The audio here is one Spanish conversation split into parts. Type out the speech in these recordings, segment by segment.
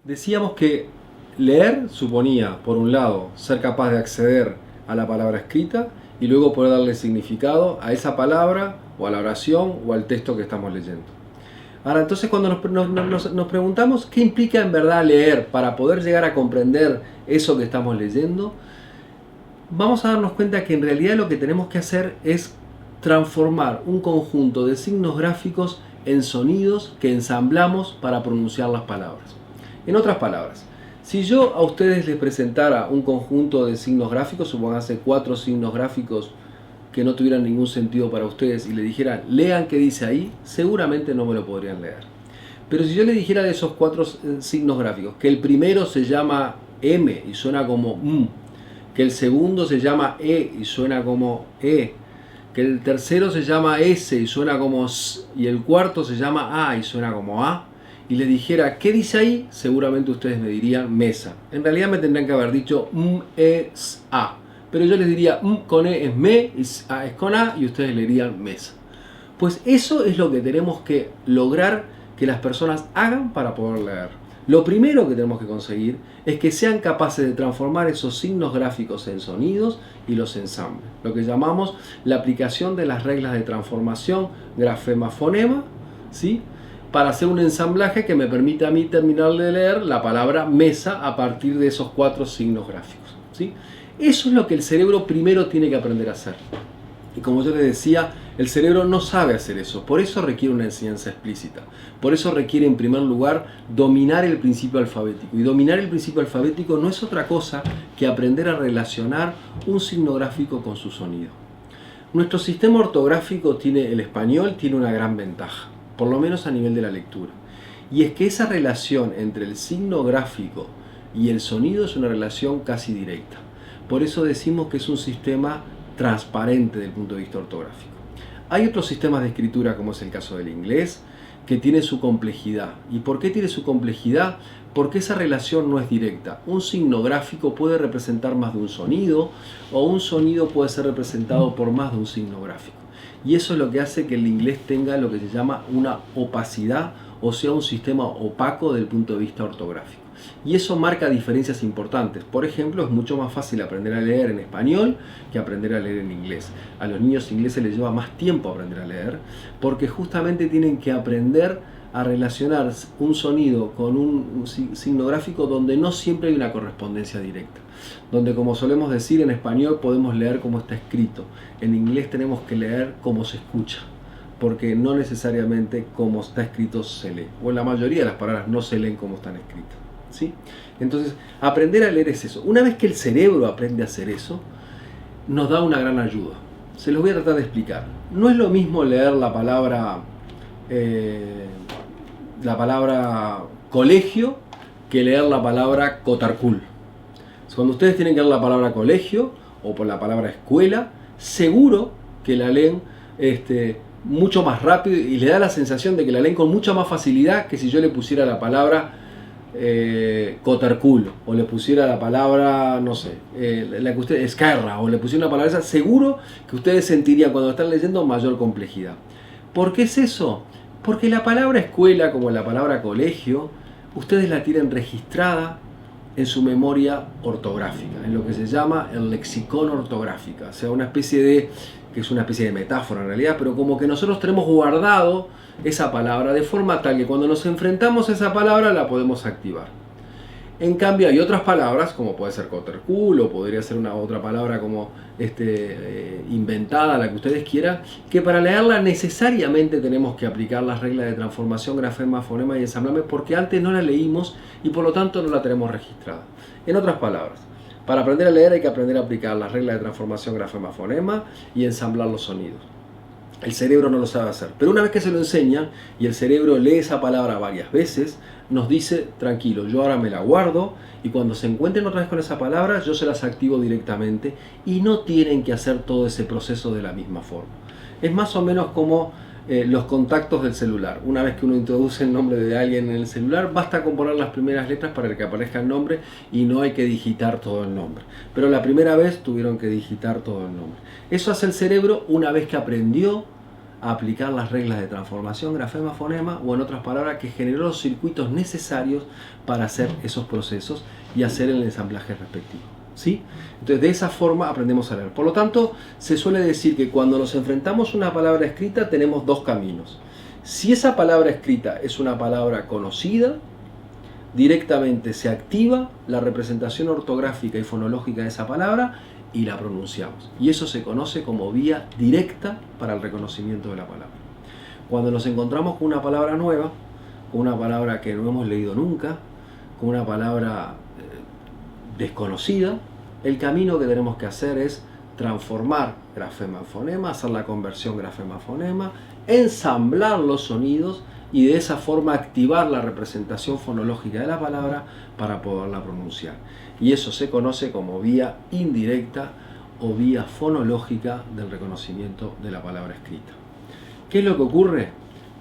Decíamos que leer suponía, por un lado, ser capaz de acceder a la palabra escrita y luego poder darle significado a esa palabra o a la oración o al texto que estamos leyendo. Ahora, entonces cuando nos preguntamos qué implica en verdad leer para poder llegar a comprender eso que estamos leyendo, vamos a darnos cuenta que en realidad lo que tenemos que hacer es transformar un conjunto de signos gráficos en sonidos que ensamblamos para pronunciar las palabras. En otras palabras, si yo a ustedes les presentara un conjunto de signos gráficos, supongase 4 signos gráficos que no tuvieran ningún sentido para ustedes y les dijera, lean qué dice ahí, seguramente no me lo podrían leer. Pero si yo les dijera de esos 4 signos gráficos, que el primero se llama M y suena como M, que el segundo se llama E y suena como E, que el tercero se llama S y suena como S, y el cuarto se llama A y suena como A, y les dijera ¿qué dice ahí? Seguramente ustedes me dirían mesa. En realidad me tendrían que haber dicho es A, pero yo les diría con E es me, A es con A, y ustedes le dirían mesa. Pues eso es lo que tenemos que lograr que las personas hagan para poder leer. Lo primero que tenemos que conseguir es que sean capaces de transformar esos signos gráficos en sonidos y los ensamblen. Lo que llamamos la aplicación de las reglas de transformación grafema-fonema, ¿sí?, para hacer un ensamblaje que me permita a mí terminar de leer la palabra mesa a partir de esos 4 signos gráficos, ¿sí? Eso es lo que el cerebro primero tiene que aprender a hacer. Y como yo les decía, el cerebro no sabe hacer eso, por eso requiere una enseñanza explícita. Por eso requiere en primer lugar dominar el principio alfabético. Y dominar el principio alfabético no es otra cosa que aprender a relacionar un signo gráfico con su sonido. Nuestro sistema ortográfico el español tiene una gran ventaja, por lo menos a nivel de la lectura. Y es que esa relación entre el signo gráfico y el sonido es una relación casi directa. Por eso decimos que es un sistema transparente desde el punto de vista ortográfico. Hay otros sistemas de escritura, como es el caso del inglés, que tiene su complejidad. ¿Y por qué tiene su complejidad? Porque esa relación no es directa. Un signo gráfico puede representar más de un sonido, o un sonido puede ser representado por más de un signo gráfico. Y eso es lo que hace que el inglés tenga lo que se llama una opacidad, o sea, un sistema opaco desde el punto de vista ortográfico. Y eso marca diferencias importantes. Por ejemplo, es mucho más fácil aprender a leer en español que aprender a leer en inglés. A los niños ingleses les lleva más tiempo aprender a leer, porque justamente tienen que aprender a relacionar un sonido con un signo gráfico donde no siempre hay una correspondencia directa. Donde, como solemos decir, en español podemos leer como está escrito. En inglés tenemos que leer como se escucha, porque no necesariamente como está escrito se lee. O la mayoría de las palabras no se leen como están escritas, ¿sí? Entonces, aprender a leer es eso. Una vez que el cerebro aprende a hacer eso, nos da una gran ayuda. Se los voy a tratar de explicar. No es lo mismo leer la palabra colegio que leer la palabra cotarcul. Cuando ustedes tienen que leer la palabra colegio o por la palabra escuela, seguro que la leen mucho más rápido y le da la sensación de que la leen con mucha más facilidad que si yo le pusiera la palabra cotarcul o le pusiera la palabra, no sé, la que ustedes, esquerra, o le pusiera una palabra esa, seguro que ustedes sentirían cuando están leyendo mayor complejidad. ¿Por qué es eso? Porque la palabra escuela, como la palabra colegio, ustedes la tienen registrada en su memoria ortográfica, en lo que se llama el lexicón ortográfico, o sea, que es una especie de metáfora en realidad, pero como que nosotros tenemos guardado esa palabra de forma tal que cuando nos enfrentamos a esa palabra la podemos activar. En cambio hay otras palabras, como puede ser cotercul o podría ser una otra palabra como inventada, la que ustedes quieran, que para leerla necesariamente tenemos que aplicar las reglas de transformación, grafema, fonema y ensamblame, porque antes no la leímos y por lo tanto no la tenemos registrada. En otras palabras, para aprender a leer hay que aprender a aplicar las reglas de transformación, grafema, fonema y ensamblar los sonidos. El cerebro no lo sabe hacer, pero una vez que se lo enseñan y el cerebro lee esa palabra varias veces, nos dice, tranquilo, yo ahora me la guardo y cuando se encuentren otra vez con esa palabra, yo se las activo directamente y no tienen que hacer todo ese proceso de la misma forma. Es más o menos como los contactos del celular. Una vez que uno introduce el nombre de alguien en el celular, basta con poner las primeras letras para que aparezca el nombre y no hay que digitar todo el nombre. Pero la primera vez tuvieron que digitar todo el nombre. Eso hace el cerebro una vez que aprendió a aplicar las reglas de transformación grafema-fonema, o en otras palabras, que generó los circuitos necesarios para hacer esos procesos y hacer el ensamblaje respectivo. ¿Sí? Entonces, de esa forma aprendemos a leer. Por lo tanto, se suele decir que cuando nos enfrentamos a una palabra escrita tenemos dos caminos. Si esa palabra escrita es una palabra conocida, directamente se activa la representación ortográfica y fonológica de esa palabra y la pronunciamos. Y eso se conoce como vía directa para el reconocimiento de la palabra. Cuando nos encontramos con una palabra nueva, con una palabra que no hemos leído nunca, con una palabra desconocida, el camino que tenemos que hacer es transformar grafema en fonema, hacer la conversión grafema-fonema, ensamblar los sonidos y de esa forma activar la representación fonológica de la palabra para poderla pronunciar. Y eso se conoce como vía indirecta o vía fonológica del reconocimiento de la palabra escrita. ¿Qué es lo que ocurre?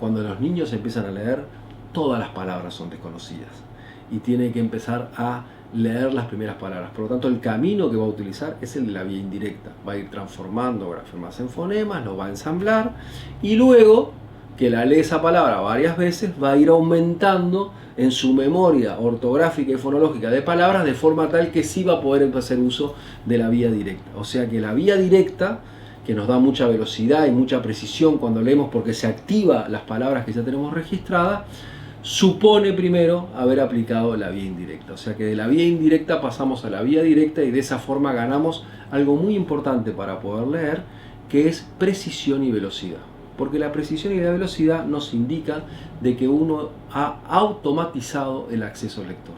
Cuando los niños empiezan a leer, todas las palabras son desconocidas y tienen que empezar a leer las primeras palabras. Por lo tanto, el camino que va a utilizar es el de la vía indirecta. Va a ir transformando grafemas en fonemas, lo va a ensamblar y luego que la lee esa palabra varias veces va a ir aumentando en su memoria ortográfica y fonológica de palabras de forma tal que sí va a poder hacer uso de la vía directa. O sea que la vía directa, que nos da mucha velocidad y mucha precisión cuando leemos porque se activa las palabras que ya tenemos registradas, supone primero haber aplicado la vía indirecta. O sea que de la vía indirecta pasamos a la vía directa y de esa forma ganamos algo muy importante para poder leer, que es precisión y velocidad. Porque la precisión y la velocidad nos indican de que uno ha automatizado el acceso al lector.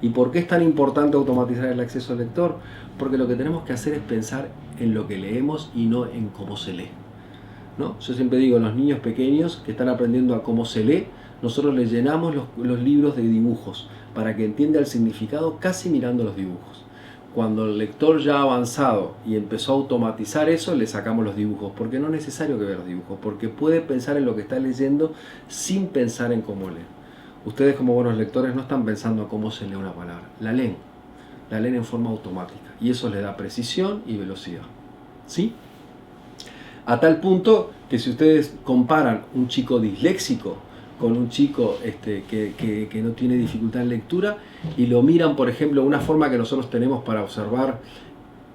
¿Y por qué es tan importante automatizar el acceso al lector? Porque lo que tenemos que hacer es pensar en lo que leemos y no en cómo se lee, ¿no? Yo siempre digo, a los niños pequeños que están aprendiendo a cómo se lee, nosotros les llenamos los libros de dibujos para que entienda el significado casi mirando los dibujos. Cuando el lector ya ha avanzado y empezó a automatizar eso, le sacamos los dibujos, porque no es necesario que vea los dibujos, porque puede pensar en lo que está leyendo sin pensar en cómo leer. Ustedes como buenos lectores no están pensando en cómo se lee una palabra, la leen en forma automática y eso le da precisión y velocidad. ¿Sí? A tal punto que si ustedes comparan un chico disléxico con un chico que no tiene dificultad en lectura y lo miran, por ejemplo, una forma que nosotros tenemos para observar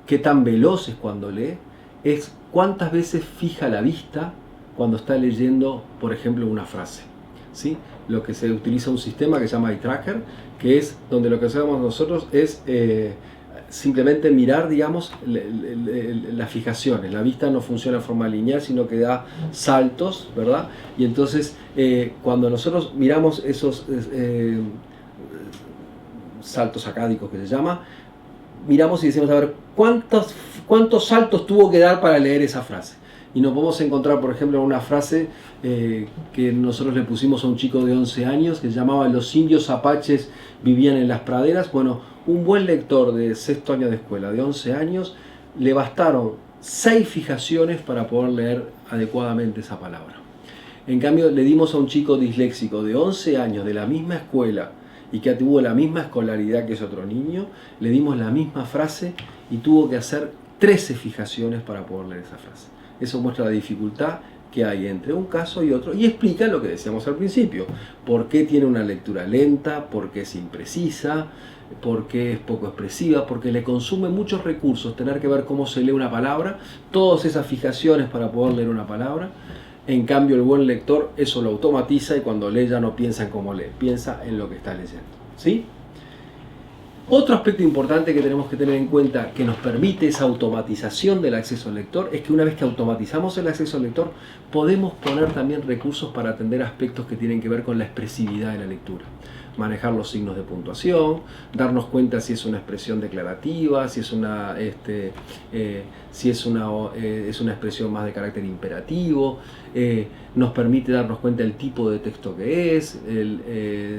qué tan veloz es cuando lee, es cuántas veces fija la vista cuando está leyendo, por ejemplo, una frase. ¿Sí? Lo que se utiliza un sistema que se llama Eye Tracker, que es donde lo que hacemos nosotros es simplemente mirar, digamos, las fijaciones. La vista no funciona de forma lineal, sino que da saltos, ¿verdad? Y entonces, cuando nosotros miramos esos saltos acádicos que se llama, miramos y decimos, a ver, ¿cuántos saltos tuvo que dar para leer esa frase? Y nos podemos encontrar, por ejemplo, una frase que nosotros le pusimos a un chico de 11 años, que se llamaba "Los indios apaches vivían en las praderas". Bueno, un buen lector de sexto año de escuela, de 11 años, le bastaron 6 fijaciones para poder leer adecuadamente esa palabra. En cambio, le dimos a un chico disléxico de 11 años, de la misma escuela, y que tuvo la misma escolaridad que ese otro niño, le dimos la misma frase y tuvo que hacer 13 fijaciones para poder leer esa frase. Eso muestra la dificultad que hay entre un caso y otro y explica lo que decíamos al principio. ¿Por qué tiene una lectura lenta? ¿Por qué es imprecisa? ¿Por qué es poco expresiva? Porque le consume muchos recursos tener que ver cómo se lee una palabra, todas esas fijaciones para poder leer una palabra. En cambio, el buen lector eso lo automatiza y cuando lee ya no piensa en cómo lee, piensa en lo que está leyendo. ¿Sí? Otro aspecto importante que tenemos que tener en cuenta que nos permite esa automatización del acceso al lector es que una vez que automatizamos el acceso al lector podemos poner también recursos para atender aspectos que tienen que ver con la expresividad de la lectura. Manejar los signos de puntuación, darnos cuenta si es una expresión declarativa, si es una expresión más de carácter imperativo, nos permite darnos cuenta del tipo de texto que es,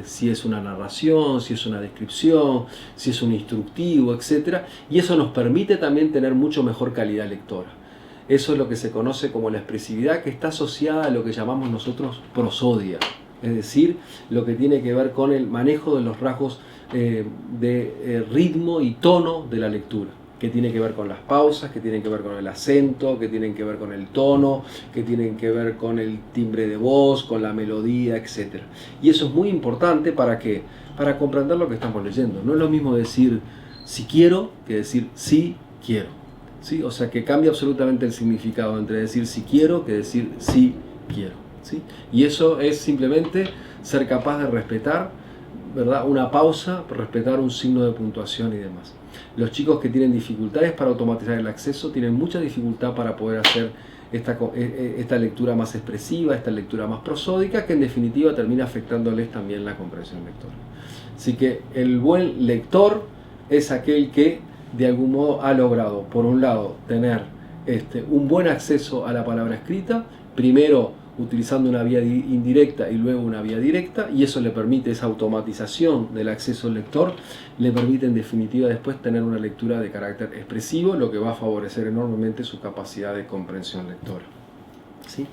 si es una narración, si es una descripción, si es un instructivo, etc. Y eso nos permite también tener mucho mejor calidad lectora. Eso es lo que se conoce como la expresividad, que está asociada a lo que llamamos nosotros prosodia. Es decir, lo que tiene que ver con el manejo de los rasgos de ritmo y tono de la lectura. que tiene que ver con las pausas, que tienen que ver con el acento, que tienen que ver con el tono, que tienen que ver con el timbre de voz, con la melodía, etc. Y eso es muy importante para que, para comprender lo que estamos leyendo. No es lo mismo decir si quiero que decir sí quiero. ¿Sí? O sea que cambia absolutamente el significado entre decir si quiero que decir sí quiero. ¿Sí? Y eso es simplemente ser capaz de respetar, ¿verdad?, una pausa, respetar un signo de puntuación y demás. Los chicos que tienen dificultades para automatizar el acceso tienen mucha dificultad para poder hacer esta lectura más expresiva, esta lectura más prosódica, que en definitiva termina afectándoles también la comprensión lectora. Así que el buen lector es aquel que de algún modo ha logrado, por un lado, tener un buen acceso a la palabra escrita, primero utilizando una vía indirecta y luego una vía directa, y eso le permite, esa automatización del acceso al lector, le permite en definitiva después tener una lectura de carácter expresivo, lo que va a favorecer enormemente su capacidad de comprensión lectora. ¿Sí?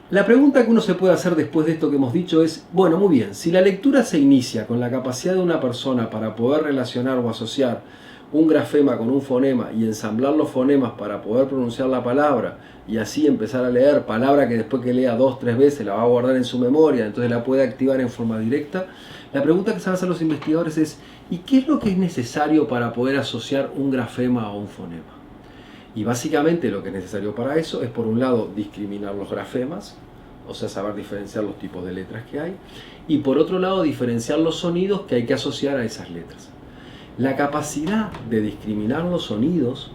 La pregunta que uno se puede hacer después de esto que hemos dicho es, bueno, muy bien, si la lectura se inicia con la capacidad de una persona para poder relacionar o asociar un grafema con un fonema y ensamblar los fonemas para poder pronunciar la palabra y así empezar a leer palabra que después que lea 2 o 3 veces la va a guardar en su memoria, entonces la puede activar en forma directa, la pregunta que se van a hacer los investigadores es, ¿y qué es lo que es necesario para poder asociar un grafema a un fonema? Y básicamente lo que es necesario para eso es, por un lado, discriminar los grafemas, o sea, saber diferenciar los tipos de letras que hay, y por otro lado, diferenciar los sonidos que hay que asociar a esas letras. La capacidad de discriminar los sonidos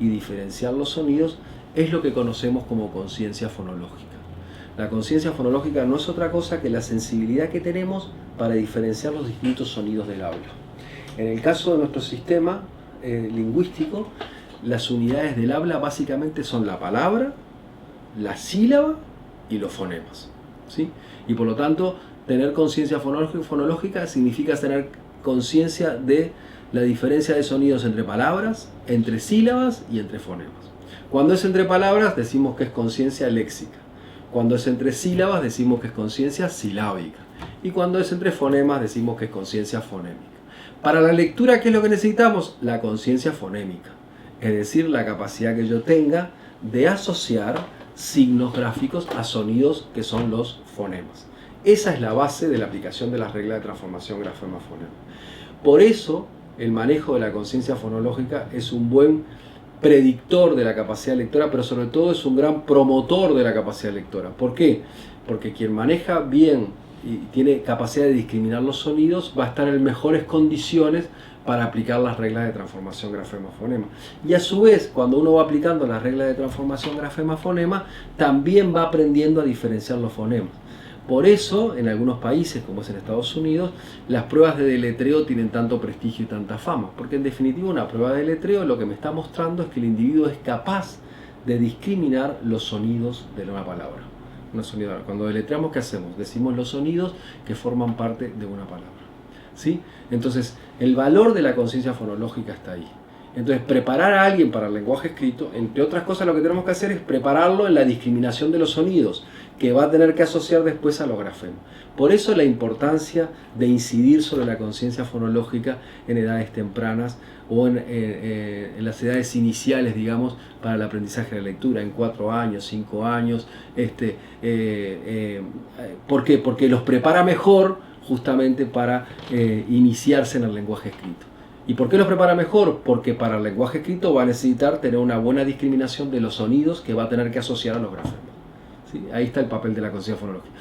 y diferenciar los sonidos es lo que conocemos como conciencia fonológica. La conciencia fonológica no es otra cosa que la sensibilidad que tenemos para diferenciar los distintos sonidos del habla. En el caso de nuestro sistema lingüístico, las unidades del habla básicamente son la palabra, la sílaba y los fonemas. ¿Sí? Y por lo tanto, tener conciencia fonológica significa tener conciencia de la diferencia de sonidos entre palabras, entre sílabas y entre fonemas. Cuando es entre palabras decimos que es conciencia léxica. Cuando es entre sílabas decimos que es conciencia silábica. Y cuando es entre fonemas decimos que es conciencia fonémica. Para la lectura, ¿qué es lo que necesitamos? La conciencia fonémica. Es decir, la capacidad que yo tenga de asociar signos gráficos a sonidos que son los fonemas. Esa es la base de la aplicación de las reglas de transformación grafema-fonema. Por eso, el manejo de la conciencia fonológica es un buen predictor de la capacidad lectora, pero sobre todo es un gran promotor de la capacidad lectora. ¿Por qué? Porque quien maneja bien y tiene capacidad de discriminar los sonidos va a estar en mejores condiciones para aplicar las reglas de transformación grafema-fonema. Y a su vez, cuando uno va aplicando las reglas de transformación grafema-fonema, también va aprendiendo a diferenciar los fonemas. Por eso, en algunos países, como es en Estados Unidos, las pruebas de deletreo tienen tanto prestigio y tanta fama. Porque en definitiva una prueba de deletreo lo que me está mostrando es que el individuo es capaz de discriminar los sonidos de una palabra. Cuando deletreamos, ¿qué hacemos? Decimos los sonidos que forman parte de una palabra. ¿Sí? Entonces, el valor de la conciencia fonológica está ahí. Entonces, preparar a alguien para el lenguaje escrito, entre otras cosas, lo que tenemos que hacer es prepararlo en la discriminación de los sonidos, que va a tener que asociar después a los grafemas. Por eso la importancia de incidir sobre la conciencia fonológica en edades tempranas o en las edades iniciales, digamos, para el aprendizaje de la lectura, en 4 años, 5 años. ¿Por qué? Porque los prepara mejor justamente para iniciarse en el lenguaje escrito. ¿Y por qué los prepara mejor? Porque para el lenguaje escrito va a necesitar tener una buena discriminación de los sonidos que va a tener que asociar a los grafemas. ¿Sí? Ahí está el papel de la conciencia fonológica.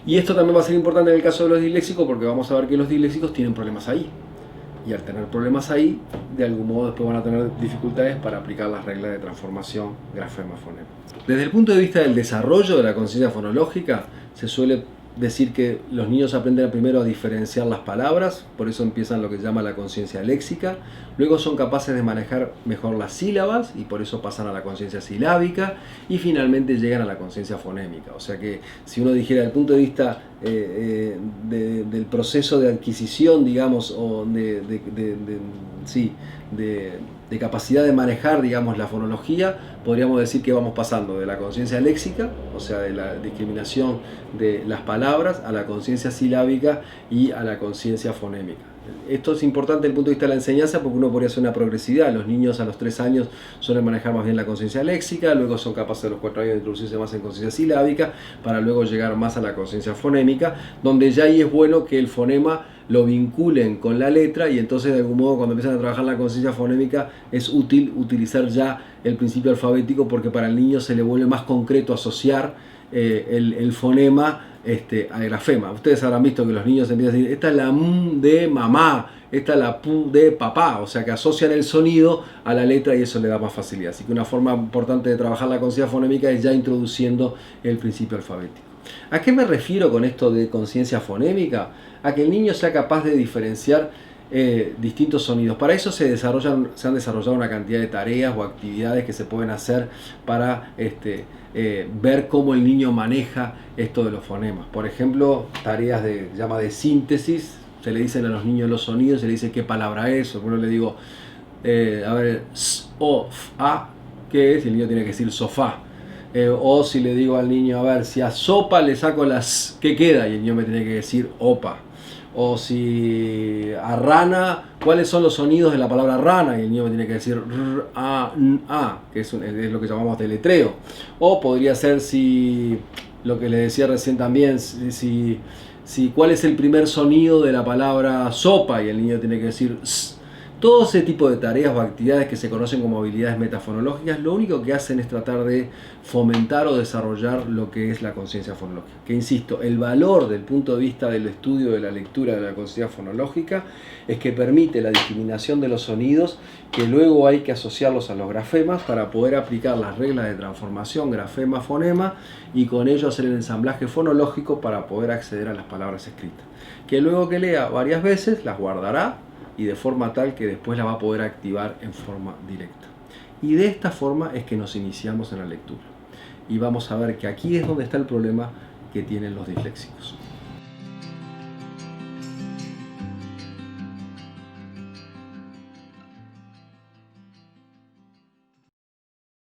Y esto también va a ser importante en el caso de los disléxicos, porque vamos a ver que los disléxicos tienen problemas ahí. Y al tener problemas ahí, de algún modo después van a tener dificultades para aplicar las reglas de transformación grafema-fonema. Desde el punto de vista del desarrollo de la conciencia fonológica, se suele decir que los niños aprenden primero a diferenciar las palabras, por eso empiezan lo que se llama la conciencia léxica, luego son capaces de manejar mejor las sílabas y por eso pasan a la conciencia silábica y finalmente llegan a la conciencia fonémica. O sea que si uno dijera desde el punto de vista del proceso de adquisición, digamos, o de capacidad de manejar, digamos, la fonología, podríamos decir que vamos pasando de la conciencia léxica, o sea, de la discriminación de las palabras, a la conciencia silábica y a la conciencia fonémica. Esto es importante desde el punto de vista de la enseñanza porque uno podría hacer una progresividad. Los niños a los 3 años suelen manejar más bien la conciencia léxica, luego son capaces a los 4 años de introducirse más en conciencia silábica para luego llegar más a la conciencia fonémica, donde ya ahí es bueno que el fonema lo vinculen con la letra y entonces de algún modo cuando empiezan a trabajar la conciencia fonémica es útil utilizar ya el principio alfabético porque para el niño se le vuelve más concreto asociar el fonema al grafema. Ustedes habrán visto que los niños empiezan a decir, esta es la M de mamá, esta es la P de papá, o sea que asocian el sonido a la letra y eso le da más facilidad. Así que una forma importante de trabajar la conciencia fonémica es ya introduciendo el principio alfabético. ¿A qué me refiero con esto de conciencia fonémica? A que el niño sea capaz de diferenciar distintos sonidos. Para eso se han desarrollado una cantidad de tareas o actividades que se pueden hacer para ver cómo el niño maneja esto de los fonemas. Por ejemplo, tareas de síntesis. Se le dicen a los niños los sonidos, se le dice qué palabra es. O le digo, a ver, s, o, f, a, ¿qué es? Y el niño tiene que decir sofá. O si le digo al niño, a ver, si a sopa le saco las, ¿qué queda? Y el niño me tiene que decir opa. O si a rana, ¿cuáles son los sonidos de la palabra rana? Y el niño me tiene que decir r, a, n, a, que es lo que llamamos deletreo. O podría ser si, lo que les decía recién también, si cuál es el primer sonido de la palabra sopa y el niño tiene que decir s. Todo ese tipo de tareas o actividades que se conocen como habilidades metafonológicas, lo único que hacen es tratar de fomentar o desarrollar lo que es la conciencia fonológica. Que insisto, el valor del punto de vista del estudio de la lectura de la conciencia fonológica es que permite la discriminación de los sonidos que luego hay que asociarlos a los grafemas para poder aplicar las reglas de transformación grafema-fonema y con ello hacer el ensamblaje fonológico para poder acceder a las palabras escritas. Que luego que lea varias veces las guardará y de forma tal que después la va a poder activar en forma directa. Y de esta forma es que nos iniciamos en la lectura. Y vamos a ver que aquí es donde está el problema que tienen los disléxicos.